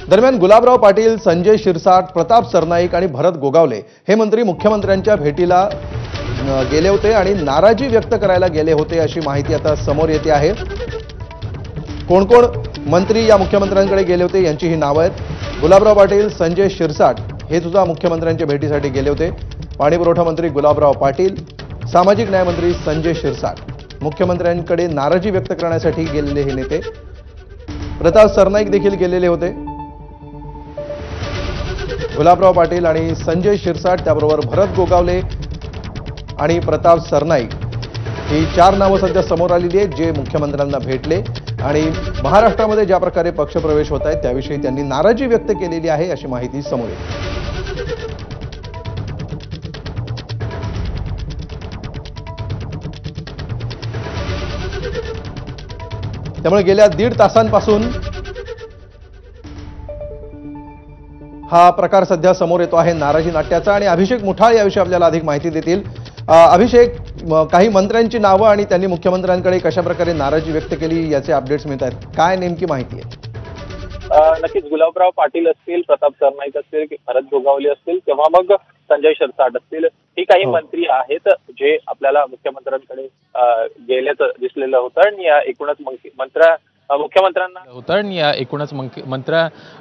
दरम्यान गुलाबराव पाटील, संजय शिरसाट, प्रताप सरनाईक आणि भरत गोगावले हे मंत्री मुख्यमंत्र्यांच्या भेटीला गेले होते आणि नाराजी व्यक्त करायला गेले होते अशी माहिती आता समोर येते आहे। कोण कोण मंत्री या मुख्यमंत्र्यांकडे गेले होते यांची ही नावे आहेत। गुलाबराव पाटील, संजय शिरसाट हे सुद्धा मुख्यमंत्र्यांच्या भेटीसाठी गेले होते। पाणीपुरवठा मंत्री गुलाबराव पाटील, सामाजिक न्याय मंत्री संजय शिरसाट मुख्यमंत्र्यांकडे नाराजी व्यक्त करण्यासाठी गेलेले हे नेते। प्रताप सरनाईक देखील गेलेले होते। गुलाबराव पाटील आणि संजय शिरसाट त्याबरोबर भरत गोगावले आणि प्रताप सरनाईक ही चार नावं सध्या समोर आलेली आहेत जे मुख्यमंत्र्यांना भेटले आणि महाराष्ट्रामध्ये ज्या प्रकारे पक्षप्रवेश होत आहेत त्याविषयी त्यांनी नाराजी व्यक्त केलेली आहे अशी माहिती समोर येते। त्यामुळे गेल्या 1.5 तासांपासून हा प्रकार सध्या समोर येतो आहे नाराजी नाट्याचा आणि अभिषेक मुठाळ याविषयी आपल्याला अधिक माहिती देतील। अभिषेक, काही मंत्र्यांची नावं आणि त्यांनी मुख्यमंत्र्यांकडे कशा प्रकारे नाराजी व्यक्त केली याचे अपडेट्स मिळत आहेत, काय नेमकी माहिती आहे? नक्कीच गुलाबराव पाटील असतील, प्रताप सरनाईक असतील, भरत गोगावले असतील किंवा मग संजय शिरसाट असतील, ही काही मंत्री आहेत जे आपल्याला मुख्यमंत्र्यांकडे गेल्याचं दिसलेलं होतं आणि या एकूणच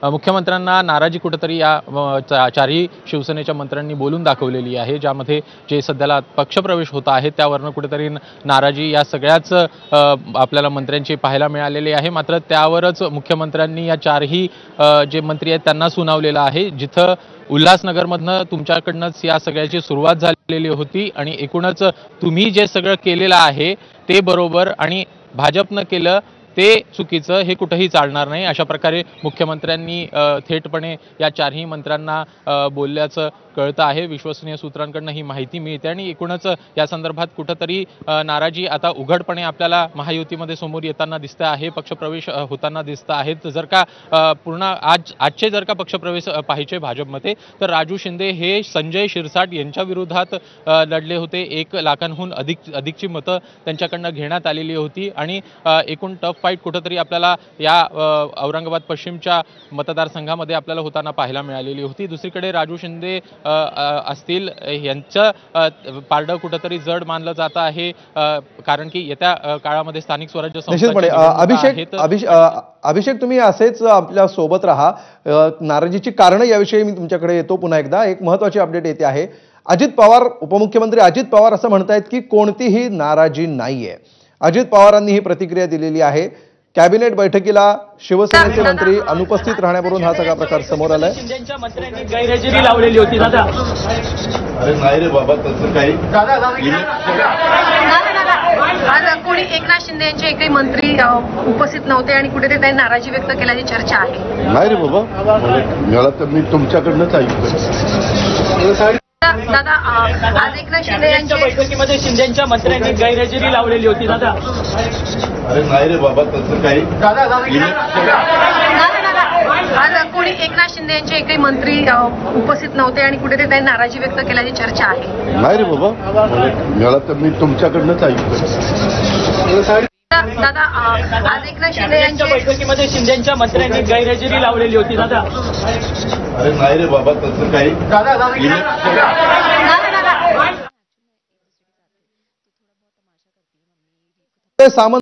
मुख्यमंत्र्यांना नाराजी कुठेतरी या चारही शिवसेनेच्या मंत्र्यांनी बोलून दाखवलेली आहे, ज्यामध्ये जे सध्याला पक्षप्रवेश होत आहे त्यावरनं कुठेतरी नाराजी या सगळ्याच आपल्याला मंत्र्यांची पाहायला मिळालेली आहे। मात्र त्यावरच मुख्यमंत्र्यांनी या चारही जे मंत्री आहेत त्यांना सुनावलेलं आहे, जिथं उल्हासनगरमधनं तुमच्याकडनंच या सगळ्याची सुरुवात झालेली होती आणि एकूणच तुम्ही जे सगळं केलेलं आहे ते बरोबर आणि भाजपनं केलं ते चुकीचं, हे कुठेही चालणार नाही अशा प्रकारे मुख्यमंत्र्यांनी थेटपणे या चारही मंत्र्यांना बोलल्याचं कळतं आहे। विश्वसनीय सूत्रांकडून ही माहिती मिळते आणि एकूणच या संदर्भात कुठेतरी नाराजी आता उघडपणे आपल्याला महायुतीमध्ये समोर येताना दिसते आहे, पक्षप्रवेश होताना दिसत आहेत। जर का पूर्ण आजचे जर का पक्षप्रवेश पाहिजे भाजपमध्ये तर राजू शिंदे हे संजय शिरसाट यांच्या विरोधात लढले होते। 1 लाखांहून अधिकची मतं त्यांच्याकडनं घेण्यात आलेली होती आणि एकूण टफ फाईट कुठेतरी आपल्याला या औरंगाबाद पश्चिमच्या मतदारसंघामध्ये आपल्याला होताना पाहायला मिळालेली होती। दुसरीकडे राजू शिंदे असतील, यांचं पारडं कुठेतरी जड मानलं जात आहे, कारण की येत्या काळामध्ये स्थानिक स्वराज्य अभिषेक, तुम्ही असेच आपल्या सोबत राहा। नाराजीची कारणं याविषयी मी तुमच्याकडे येतो पुन्हा एकदा। एक महत्त्वाची अपडेट येते आहे, अजित पवार, उपमुख्यमंत्री अजित पवार असं म्हणतायत की कोणतीही नाराजी नाहीये। अजित पवारांनी ही प्रतिक्रिया दिलेली आहे। कॅबिनेट बैठकीला शिवसेनेचे मंत्री अनुपस्थित राहण्यावरून हा सगळा प्रकार समोर आलाय। शिंदेच्या मंत्र्यांनी गैरहजेरी लावलेली होती दादा। अरे नाही रे बाबा, तसं काही आज कोणी एकनाथ शिंदे यांचे एकही मंत्री उपस्थित नव्हते आणि कुठेतरी त्यांनी नाराजी व्यक्त केल्याची चर्चा आहे। नाही रे बाबा, मला तर मी तुमच्याकडनंच ऐकतो दादा। आज एकनाथ शिंदे यांच्या बैठकीमध्ये शिंदेच्या मंत्र्यांनी गैरहजेरी लावलेली होती दादा। अरे नाही रे बाबा, तसं काही आज कोणी एकनाथ शिंदे यांचे एकही मंत्री उपस्थित नव्हते आणि कुठेतरी त्यांनी नाराजी व्यक्त केल्याची चर्चा आहे। नाही रे बाबा, मला तर मी तुमच्याकडनंच ऐकतो दादा। आज एकनाथ शिंदे यांच्या बैठकीमध्ये शिंदेच्या मंत्र्यांनी गैरहजेरी लावलेली होती दादा। अरे नाही रे बाबा, तसं काही सामंत